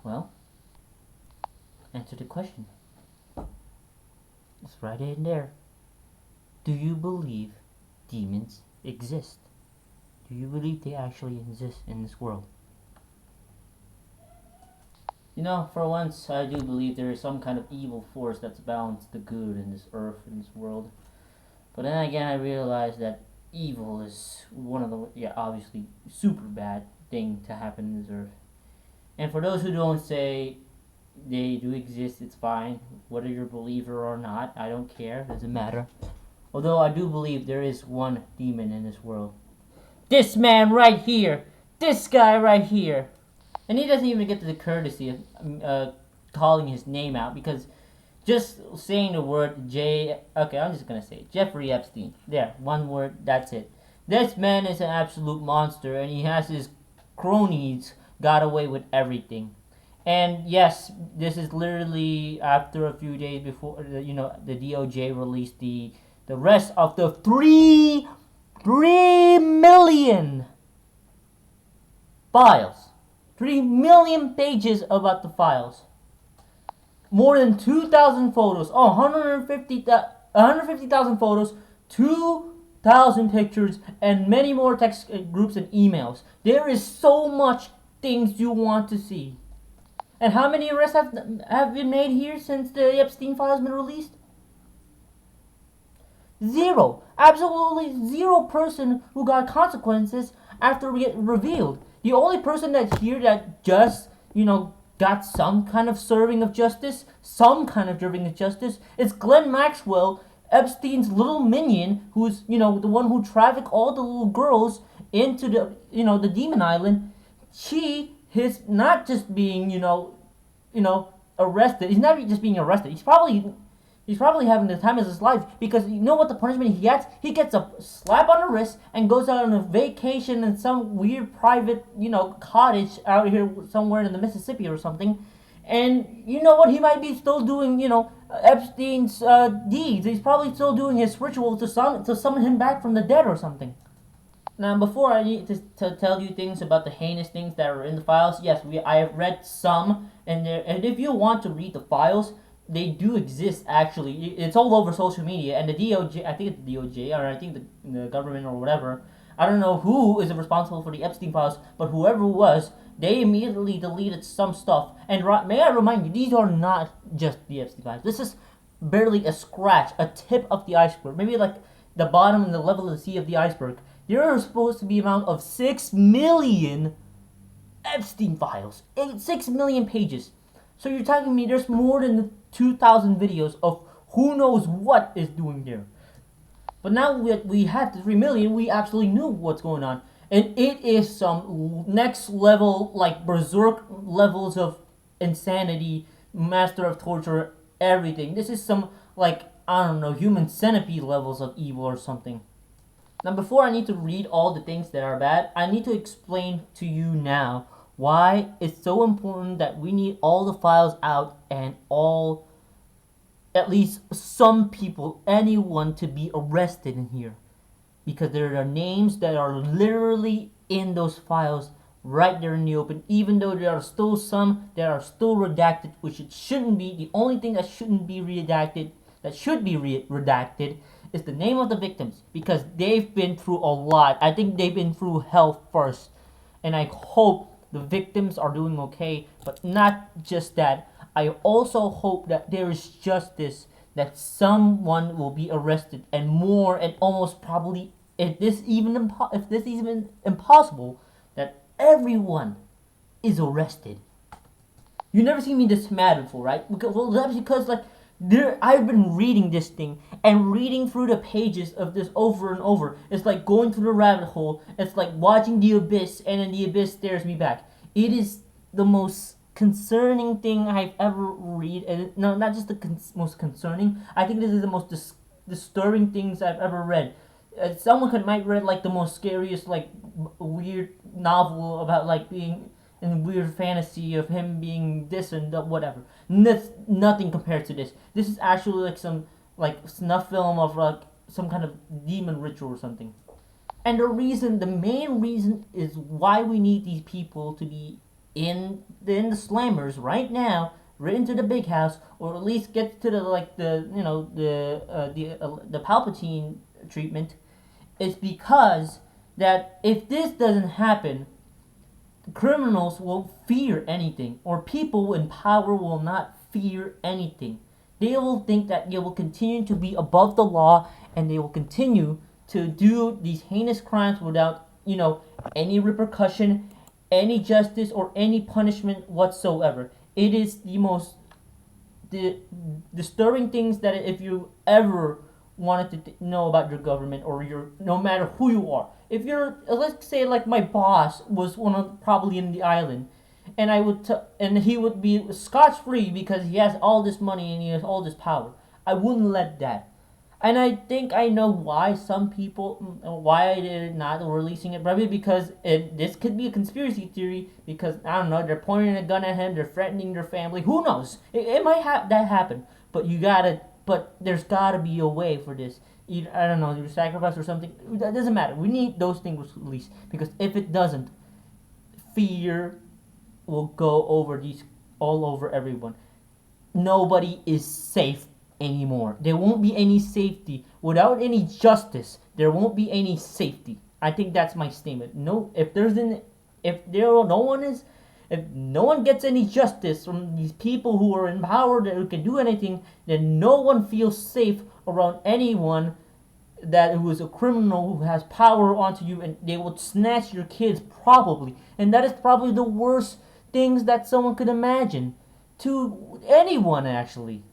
Well, answer the question. It's right in there. Do you believe demons exist? Do you believe they actually exist in this world? For once, I do believe there is some kind of evil force that's balanced the good in this earth, in this world. But then again, I realize that evil is one of the, obviously, super bad thing to happen in this earth. And for those who don't say they do exist, it's fine. Whether you're a believer or not, I don't care. Doesn't matter. Although I do believe there is one demon in this world. This man right here. This guy right here. And he doesn't even get to the courtesy of calling his name out, because just saying the word okay, I'm just gonna say it. Jeffrey Epstein. There, one word, that's it. This man is an absolute monster, and he has his cronies got away with everything. And yes, this is literally after a few days before the DOJ released the rest of the 3 million files. 3 million pages about the files. More than 2,000 photos. 150,000 photos, 2,000 pictures, and many more text groups and emails. There is so much things you want to see. And how many arrests have been made here since the Epstein files been released? 0. Absolutely 0 person who got consequences after we get revealed. The only person that's here that just, got some kind of serving of justice, is Glenn Maxwell, Epstein's little minion, who's, the one who trafficked all the little girls into the demon island. She is not just being, arrested. He's not just being arrested. He's probably having the time of his life, because you know what the punishment he gets? He gets a slap on the wrist and goes out on a vacation in some weird private, cottage out here somewhere in the Mississippi or something. And you know what? He might be still doing, Epstein's deeds. He's probably still doing his ritual to summon him back from the dead or something. Now, before I need to tell you things about the heinous things that are in the files, yes, I have read some, and if you want to read the files, they do exist, actually. It's all over social media, and the DOJ, I think it's the DOJ, or I think the government or whatever, I don't know who is responsible for the Epstein files, but whoever it was, they immediately deleted some stuff. And may I remind you, these are not just the Epstein files. This is barely a scratch, a tip of the iceberg, maybe like the bottom and the level of the sea of the iceberg. There are supposed to be an amount of 6 million Epstein files, 6 million pages. So you're telling me there's more than 2,000 videos of who knows what is doing there. But now that we had the 3 million, we actually knew what's going on. And it is some next level, like berserk levels of insanity, master of torture, everything. This is some, human centipede levels of evil or something. Now, before I need to read all the things that are bad, I need to explain to you now why it's so important that we need all the files out and at least some people, anyone, to be arrested in here. Because there are names that are literally in those files right there in the open, even though there are still some that are still redacted, which it shouldn't be. The only thing that shouldn't be redacted, that should be redacted, is the name of the victims, because they've been through a lot. I think they've been through hell first, and I hope the victims are doing okay. But not just that, I also hope that there is justice, that someone will be arrested, and more, and almost probably, if this even impossible, that everyone is arrested. You never seen me this mad before, right? That's because I've been reading this thing and reading through the pages of this over and over. It's like going through the rabbit hole. It's like watching the abyss, and then the abyss stares me back. It is the most concerning thing I've ever read, and no, not just the most concerning. I think this is the most disturbing things I've ever read. Someone might read the most scariest weird novel about being in weird fantasy of him being this and that, whatever. Nothing compared to this. This is actually some snuff film of some kind of demon ritual or something. And the main reason is why we need these people to be in the slammers right now, written to the big house, or at least get to the like the you know the Palpatine treatment, is because that if this doesn't happen, criminals won't fear anything, or people in power will not fear anything. They will think that they will continue to be above the law, and they will continue to do these heinous crimes without, any repercussion, any justice, or any punishment whatsoever. It is the most disturbing things that if you ever wanted to know about your government, or your, no matter who you are. If you're, let's say, like my boss was one of probably in the island, and and he would be scotch free because he has all this money and he has all this power. I wouldn't let that. And I think I know why some people, why they're not releasing it. Probably because this could be a conspiracy theory. Because I don't know, they're pointing a gun at him, they're threatening their family. Who knows? It might have that happen. But there's gotta be a way for this. Either, I don't know, either sacrifice or something. That doesn't matter. We need those things released, because if it doesn't, fear will go over these all over everyone. Nobody is safe anymore. There won't be any safety without any justice. There won't be any safety. I think that's my statement. No, if no one gets any justice from these people who are in power that who can do anything, then no one feels safe around anyone who is a criminal who has power onto you, and they will snatch your kids probably. And that is probably the worst things that someone could imagine to anyone, actually.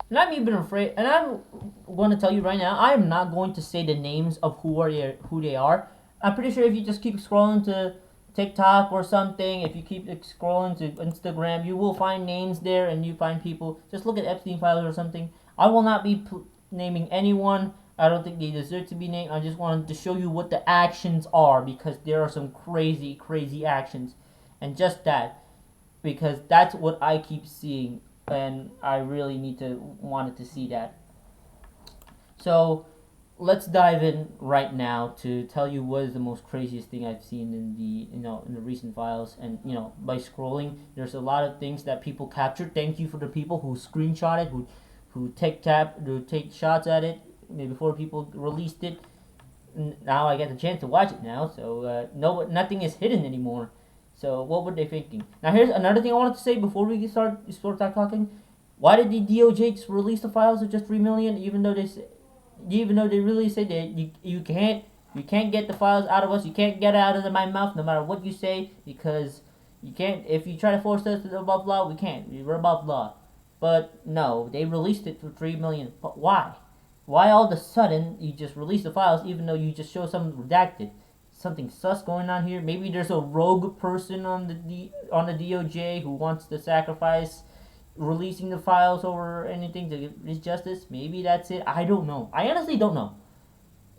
And I'm even afraid, and I'm going to tell you right now, I am not going to say the names of who they are. I'm pretty sure if you just keep scrolling to TikTok or something, if you keep scrolling to Instagram, you will find names there, and you find people. Just look at Epstein files or something. I will not be naming anyone. I don't think they deserve to be named. I just wanted to show you what the actions are, because there are some crazy, crazy actions. And just that, because that's what I keep seeing, and I really wanted to see that. So let's dive in right now to tell you what is the most craziest thing I've seen in the recent files. And by scrolling, there's a lot of things that people captured. Thank you for the people who screenshot it, who take shots at it before people released it. Now I get the chance to watch it now, so nothing is hidden anymore. So what were they thinking? Now here's another thing I wanted to say before we start talking. Why did the DOJ just release the files of just 3 million, even though they really said that you can't get the files out of us, you can't get it out of my mouth no matter what you say, because you can't. If you try to force us to above law, we can't. We're above law. But no, they released it for 3 million. But why? Why all of a sudden you just release the files even though you just show something redacted? Something sus going on here. Maybe there's a rogue person on the DOJ who wants to sacrifice releasing the files over anything to get justice. Maybe that's it. I don't know. I honestly don't know.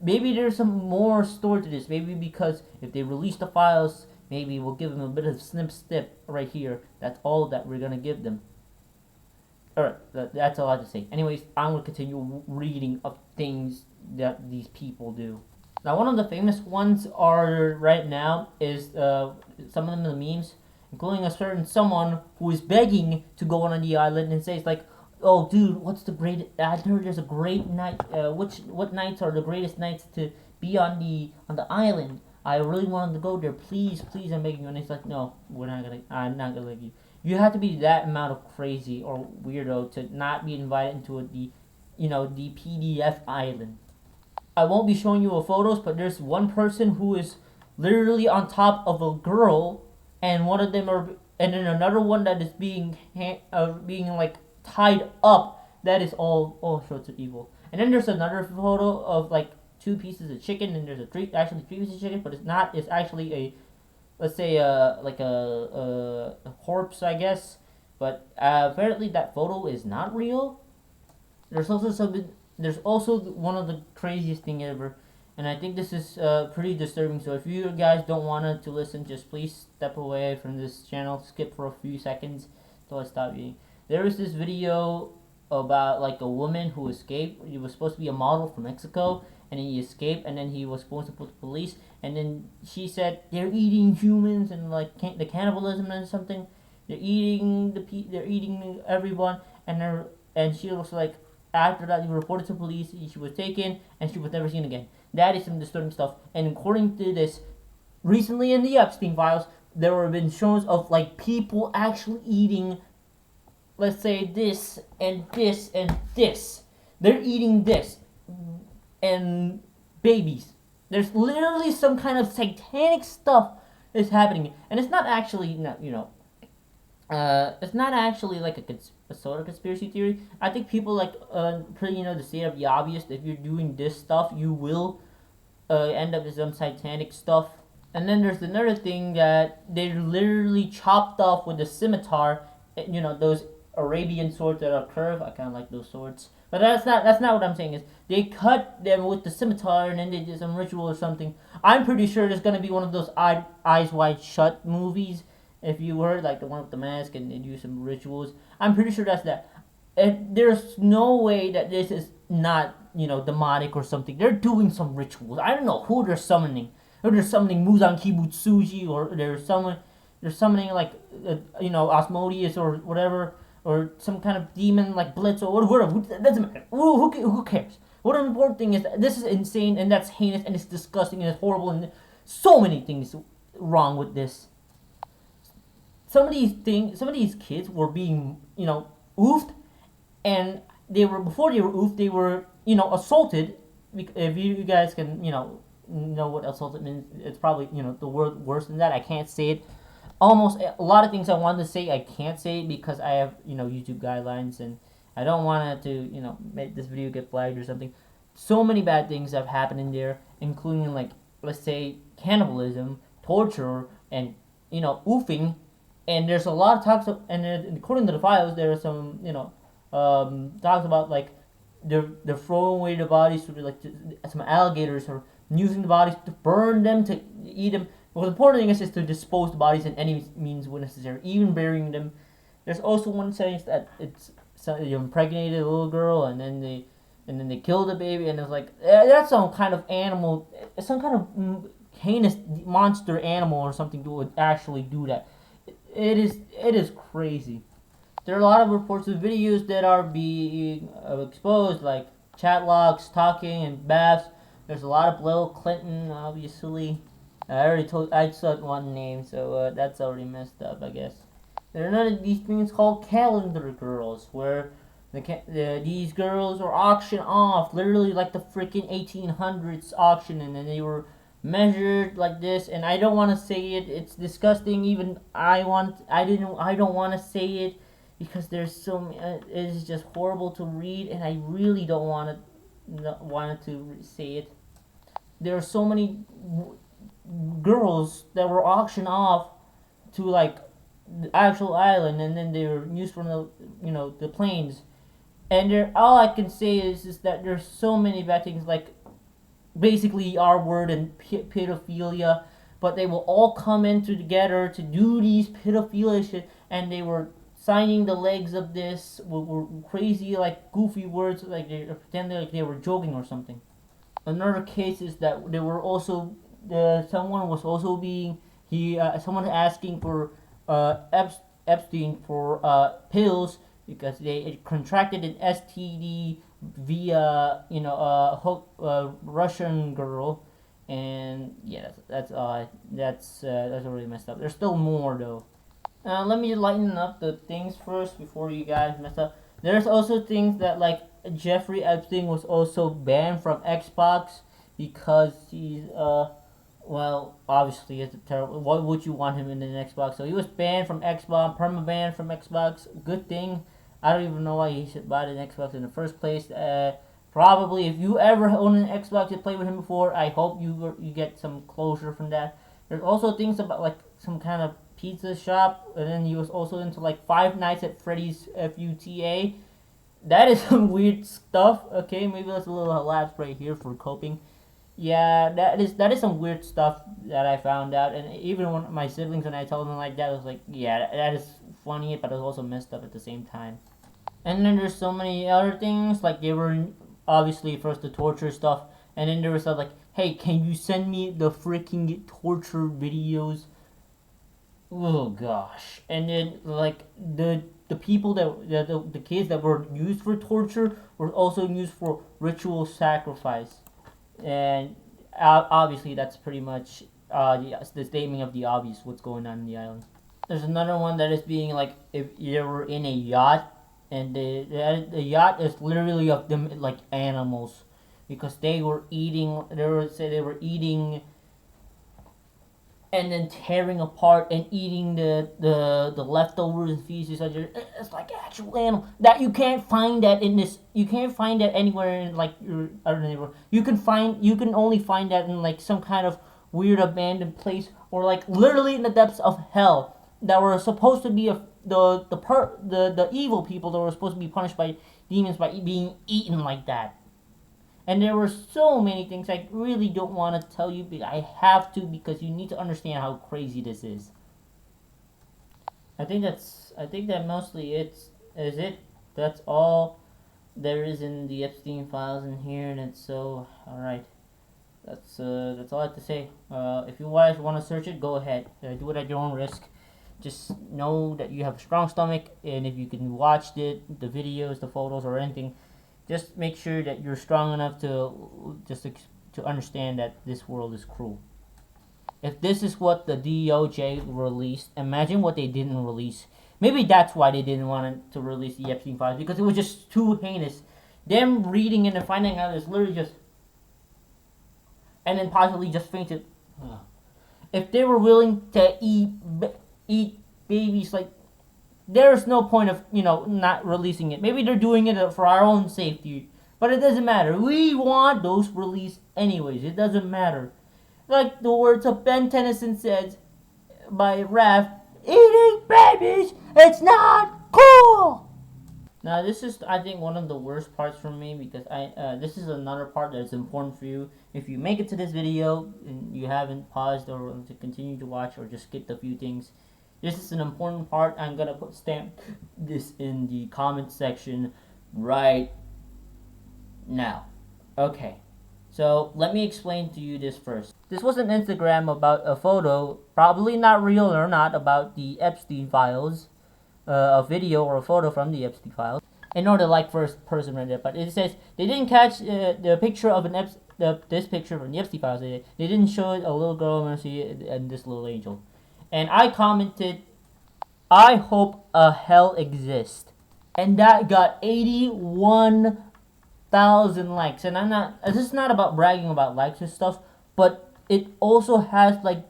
Maybe there's some more story to this. Maybe because if they release the files, maybe we'll give them a bit of snip right here. That's all that we're gonna give them. Alright, that's all I have to say. Anyways, I'm gonna continue reading of things that these people do. Now, one of the famous ones are right now is some of them in the memes, including a certain someone who is begging to go on the island and says like, "Oh, dude, what's the great? I heard there's a great night. What nights are the greatest nights to be on the island? I really wanted to go there. Please, I'm begging you." And it's like, "No, I'm not gonna let you. You have to be that amount of crazy or weirdo to not be invited into the PDF island." I won't be showing you photos, but there's one person who is literally on top of a girl, and one of them and then another one that is being like tied up. That is all sorts of evil. And then there's another photo of like 2 pieces of chicken, and there's three pieces of chicken, but it's not. It's actually a, let's say, like a corpse, I guess. But apparently that photo is not real. There's also one of the craziest thing ever, and I think this is pretty disturbing. So if you guys don't want to listen, just please step away from this channel. Skip for a few seconds until I stop eating. There was this video about like a woman who escaped. It was supposed to be a model from Mexico, and then he escaped, and then he was supposed to put the police, and then she said they're eating humans and like the cannibalism and something. They're eating everyone, and she was like, after that, he reported to police. She was taken, and she was never seen again. That is some disturbing stuff. And according to this, recently in the Epstein files, there have been shows of like people actually eating, let's say, this and this and this. They're eating this and babies. There's literally some kind of satanic stuff is happening, and it's not actually it's not actually like a sort of conspiracy theory. I think people like pretty to state of the obvious. If you're doing this stuff, you will end up with some satanic stuff. And then there's another thing that they literally chopped off with a scimitar. Those Arabian swords that are curved. I kind of like those swords, but that's not what I'm saying. Is they cut them with the scimitar and then they did some ritual or something. I'm pretty sure there's gonna be one of those eyes wide shut movies. If you heard like the one with the mask and they do some rituals, I'm pretty sure that's that. And there's no way that this is not demonic or something. They're doing some rituals. I don't know who they're summoning. Or they're summoning Muzan Kibutsuji, or they're summoning like Osmodeus or whatever, or some kind of demon like Blitz or whatever. It doesn't matter. Who cares? What the important thing is that this is insane and that's heinous and it's disgusting and it's horrible and so many things wrong with this. Some of these kids were being oofed, and before they were oofed, they were assaulted. If you guys can know what assaulted means, it's probably the word worse than that. I can't say it. Almost a lot of things I wanted to say I can't say because I have YouTube guidelines and I don't want to make this video get flagged or something. So many bad things have happened in there, including like, let's say, cannibalism, torture, and oofing. And there's a lot of talks and according to the files, there are some talks about like they're throwing away the bodies to like some alligators, or using the bodies to burn them, to eat them. Well, the important thing is to dispose the bodies in any means when necessary, even burying them. There's also one saying that they impregnated a little girl and then they killed the baby, and it's like that's some kind of animal, some kind of heinous monster animal or something would actually do that. It is crazy. There are a lot of reports of videos that are being exposed, like chat logs, talking, and baths. There's a lot of Bill Clinton, obviously. I said one name, so that's already messed up, I guess. There are none of these things called calendar girls, where these girls are auctioned off, literally like the freaking 1800s auction, and then they were measured like this. And I don't want to say it. It's disgusting. Even I don't want to say it because there's so it is just horrible to read, and I really don't want to say it. There are so many girls that were auctioned off to like the actual island, and then they were used from the planes. And all I can say is that there's so many bad things, like basically R word and pedophilia, but they will all come in together to do these pedophilia shit, and they were signing the legs of this were crazy like goofy words, like they pretended like they were joking or something. Another case is that they were also someone was also being someone asking for Epstein for pills because they contracted an STD via a Russian girl, and yeah, that's really messed up. There's still more though. Let me lighten up the things first before you guys mess up. There's also things that like Jeffrey Epstein was also banned from Xbox because he's well, obviously it's terrible. Why would you want him in an Xbox? So he was banned from Xbox, perma-banned from Xbox. Good thing. I don't even know why he should buy an Xbox in the first place. Probably if you ever own an Xbox and played with him before, I hope you get some closure from that. There's also things about like some kind of pizza shop, and then he was also into like Five Nights at Freddy's FUTA. That is some weird stuff. Okay, maybe that's a little lapse right here for coping. Yeah, that is some weird stuff that I found out, and even when my siblings, when I told them like that, I was like, yeah, that is funny, but it was also messed up at the same time. And then there's so many other things, like they were obviously first the torture stuff, And then there was like, hey, can you send me the freaking torture videos? Oh gosh. And then like the people the kids that were used for torture were also used for ritual sacrifice, and obviously that's pretty much the statement of the obvious what's going on in the island. There's another one that is being like if they were in a yacht, and the yacht is literally of them like animals, because they were eating. They were eating and then tearing apart and eating the leftovers and feces. It's like actual animal that you can't find that in this. You can't find that anywhere in like your other neighborhood. You can only find that in like some kind of weird abandoned place, or like literally in the depths of hell, that were supposed to be the evil people that were supposed to be punished by demons by being eaten like that. And there were so many things I really don't want to tell you, but I have to, because you need to understand how crazy this is. I think that mostly it. That's all there is in the Epstein files in here, and it's so alright. That's all I have to say. If you guys want to search it, go ahead. Do it at your own risk. Just know that you have a strong stomach, and if you can watch the videos, the photos, or anything, just make sure that you're strong enough to understand that this world is cruel. If this is what the DOJ released, imagine what they didn't release. Maybe that's why they didn't want to release the Epstein files, because it was just too heinous. Them reading it and finding out is literally just, and then possibly just fainted. If they were willing to eat babies, like, there's no point of, not releasing it. Maybe they're doing it for our own safety, but it doesn't matter. We want those released anyways. It doesn't matter. Like the words of Ben Tennyson said by Raph, eating babies, it's not cool. Now this is, I think, one of the worst parts for me, because this is another part that's important for you. If you make it to this video and you haven't paused or to continue to watch, or just skipped a few things, this is an important part. I'm gonna stamp this in the comment section right now. Okay, so let me explain to you this first. This was an Instagram about a photo, probably not real or not, about the Epstein files, a video or a photo from the Epstein files. I know the like first person read it, but it says they didn't catch the picture of this picture from the Epstein files. They didn't show it a little girl and this little angel. And I commented, I hope a hell exists. And that got 81,000 likes. And this is not about bragging about likes and stuff, but it also has like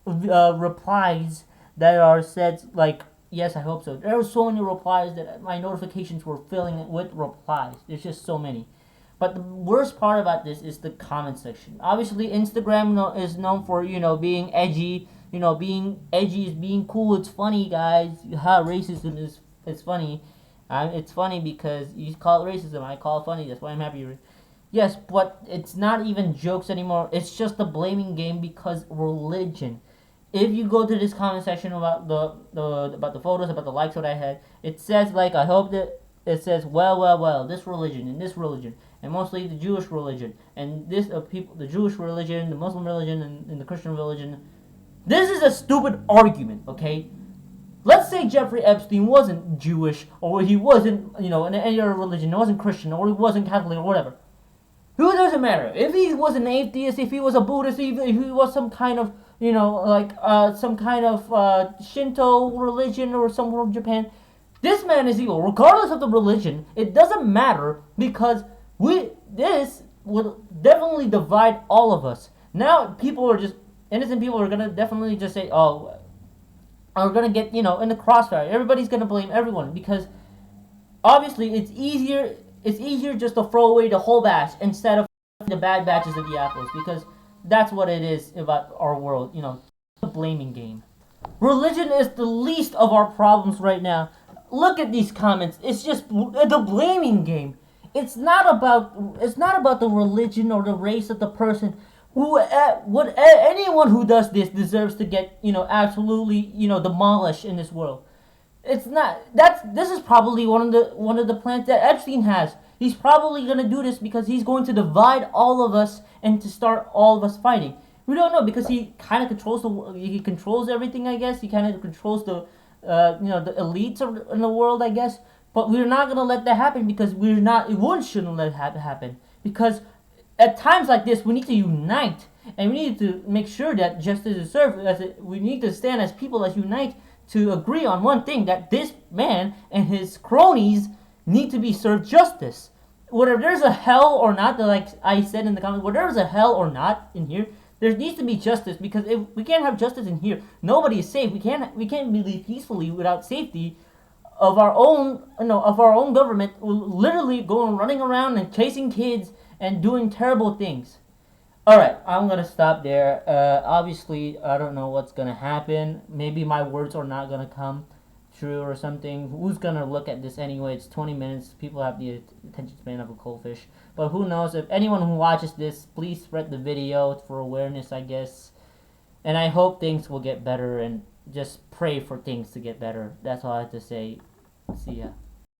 replies that are said like, yes, I hope so. There were so many replies that my notifications were filling it with replies. There's just so many. But the worst part about this is the comment section. Obviously, Instagram is known for, being edgy. Being edgy is being cool. It's funny, guys. Racism is funny. It's funny because you call it racism. I call it funny. That's why I'm happy. Yes, but it's not even jokes anymore. It's just a blaming game because religion. If you go to this comment section about the photos, about the likes that I had, it says like, I hope that it says, well, this religion and this religion, and mostly the Jewish religion, and this the Jewish religion, the Muslim religion, and the Christian religion. This is a stupid argument, okay? Let's say Jeffrey Epstein wasn't Jewish, or he wasn't, in any other religion, he wasn't Christian, or he wasn't Catholic, or whatever. Who doesn't matter? If he was an atheist, if he was a Buddhist, if he was some kind of, some kind of Shinto religion or somewhere from Japan, this man is evil. Regardless of the religion, it doesn't matter, because this will definitely divide all of us. Now, innocent people are gonna definitely just say, are gonna get, in the crossfire. Everybody's gonna blame everyone, because obviously it's easier just to throw away the whole batch instead of the bad batches of the apples, because that's what it is about our world, the blaming game. Religion is the least of our problems right now. Look at these comments. It's just the blaming game. It's not about the religion or the race of the person. Anyone who does this deserves to get, absolutely, demolished in this world. It's not. This is probably one of the plans that Epstein has. He's probably gonna do this because he's going to divide all of us and to start all of us fighting. We don't know because he kind of controls he controls everything. I guess he kind of controls the the elites in the world. I guess, but we're not gonna let that happen because we're not. We shouldn't let that happen because at times like this we need to unite and we need to make sure that justice is served. We need to stand as people as unite to agree on one thing, that this man and his cronies need to be served justice. Whether there's a hell or not, like I said in the comments, whether there's a hell or not in here, there needs to be justice because if we can't have justice in here, nobody is safe. We can't live peacefully without safety of our own of our own government literally going running around and chasing kids and doing terrible things. All right, I'm gonna stop there. Obviously, I don't know what's gonna happen. Maybe my words are not gonna come true or something. Who's gonna look at this anyway? It's 20 minutes. People have the attention span of a goldfish. But who knows? If anyone who watches this, please spread the video for awareness, I guess. And I hope things will get better and just pray for things to get better. That's all I have to say. See ya.